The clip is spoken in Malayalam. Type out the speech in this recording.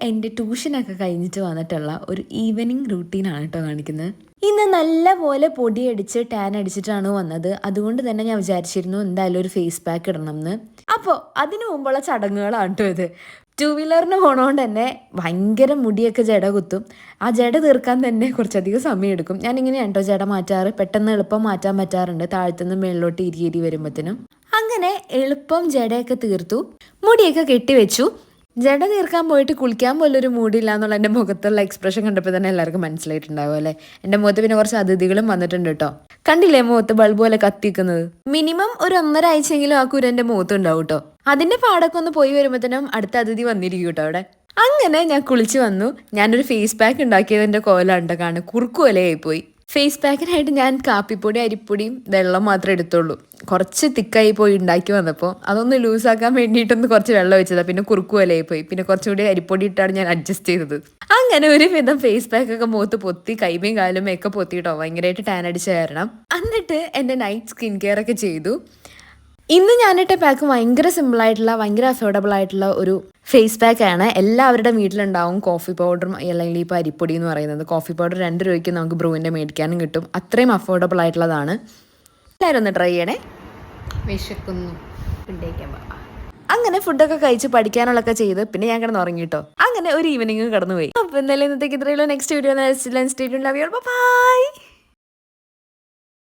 എൻ്റെ ട്യൂഷനൊക്കെ കഴിഞ്ഞിട്ട് വന്നിട്ടുള്ള ഒരു ഈവനിങ് റൂട്ടീനാണ് കേട്ടോ കാണിക്കുന്നത്. ഇന്ന് നല്ലപോലെ പൊടിയടിച്ച് ടാൻ അടിച്ചിട്ടാണ് വന്നത്. അതുകൊണ്ട് തന്നെ ഞാൻ വിചാരിച്ചിരുന്നു എന്തായാലും ഒരു ഫേസ് പാക്ക് ഇടണം എന്ന്. അപ്പോൾ അതിനു മുമ്പുള്ള ചടങ്ങുകളാണ് കേട്ടോ ഇത്. ടൂ വീലറിന് പോണോണ്ട് തന്നെ ഭയങ്കര മുടിയൊക്കെ ജട കുത്തും. ആ ജട തീർക്കാൻ തന്നെ കുറച്ചധികം സമയം എടുക്കും. ഞാനിങ്ങനെയാണ് കേട്ടോ ജട മാറ്റാറ്. പെട്ടെന്ന് എളുപ്പം മാറ്റാൻ പറ്റാറുണ്ട് താഴത്തുനിന്ന് മേളിലോട്ട് ഇരി വരുമ്പോഴത്തേനും. അങ്ങനെ എളുപ്പം ജടയൊക്കെ തീർത്തു, മുടിയൊക്കെ കെട്ടിവെച്ചു. ജട തീർക്കാൻ പോയിട്ട് കുളിക്കാൻ പോലൊരു മൂടില്ല എന്നുള്ള എൻ്റെ മുഖത്തുള്ള എക്സ്പ്രഷൻ കണ്ടപ്പോൾ തന്നെ എല്ലാവർക്കും മനസ്സിലായിട്ടുണ്ടാവും അല്ലേ. എൻ്റെ മുഖത്ത് പിന്നെ കുറച്ച് അതിഥികളും വന്നിട്ടുണ്ട് കേട്ടോ. കണ്ടില്ലേ മുഖത്ത് ബൾബ് പോലെ കത്തിക്കുന്നത്. മിനിമം ഒരു 1.5 ആഴ്ചയെങ്കിലും ആ കുരൻ്റെ മുഖത്ത് ഉണ്ടാവും കേട്ടോ. അതിൻ്റെ പാടൊക്കെ ഒന്ന് പോയി വരുമ്പോഴത്തേനും അടുത്ത അതിഥി വന്നിരിക്കും കേട്ടോ അവിടെ. അങ്ങനെ ഞാൻ കുളിച്ച് വന്നു. ഞാനൊരു ഫേസ് പാക്ക് ഉണ്ടാക്കിയതിൻ്റെ കോലാണ്ടോ കാണും, കുറുക്കുവലയായിപ്പോയി. ഫേസ് പാക്കിനായിട്ട് ഞാൻ കാപ്പിപ്പൊടി അരിപ്പൊടിയും വെള്ളം മാത്രമേ എടുത്തുള്ളൂ. കുറച്ച് തിക്കായി പോയി ഉണ്ടാക്കി വന്നപ്പോൾ അതൊന്ന് ലൂസാക്കാൻ വേണ്ടിയിട്ടൊന്ന് കുറച്ച് വെള്ളം ഒഴിച്ചതാണ്. പിന്നെ കുറുക്ക് പോലെയായി പോയി. പിന്നെ കുറച്ചുകൂടി അരിപ്പൊടി ഇട്ടാണ് ഞാൻ അഡ്ജസ്റ്റ് ചെയ്തത്. അങ്ങനെ ഒരു വിധം ഫേസ് പാക്കൊക്കെ മുഖത്ത് പൊത്തി കൈമയും കാലും ഒക്കെ പൊത്തിയിട്ടോ, ഭയങ്കരമായിട്ട് ടാൻ അടിച്ച് കയറണം. എന്നിട്ട് എൻ്റെ നൈറ്റ് സ്കിൻ കെയർ ഒക്കെ ചെയ്തു. ഇന്ന് ഞാനിട്ട പാക്ക് ഭയങ്കര സിമ്പിളായിട്ടുള്ള ഭയങ്കര അഫോർഡബിൾ ആയിട്ടുള്ള ഒരു ഫേസ് പാക്കാണ്. എല്ലാവരുടെ വീട്ടിലുണ്ടാവും കോഫി പൗഡറും അല്ലെങ്കിൽ ഇപ്പോൾ അരിപ്പൊടി എന്ന് പറയുന്നത്. കോഫി പൗഡർ 2 രൂപയ്ക്ക് നമുക്ക് ബ്രൂവിൻ്റെ മേടിക്കാനും കിട്ടും. അത്രയും അഫോർഡബിൾ ആയിട്ടുള്ളതാണ്. എല്ലാവരും ഒന്ന് ട്രൈ ചെയ്യണേ. വിശക്കുന്നു. അങ്ങനെ ഫുഡൊക്കെ കഴിച്ച് പഠിക്കാനുള്ളതൊക്കെ ചെയ്ത് പിന്നെ ഞാൻ കിടന്ന് ഉറങ്ങിട്ടോ. അങ്ങനെ ഒരു ഈവനിങ് കടന്നു പോയി. അപ്പോൾ എന്തായാലും ഇന്നത്തേക്ക് ഇത്രയുള്ളൂ. Next video by.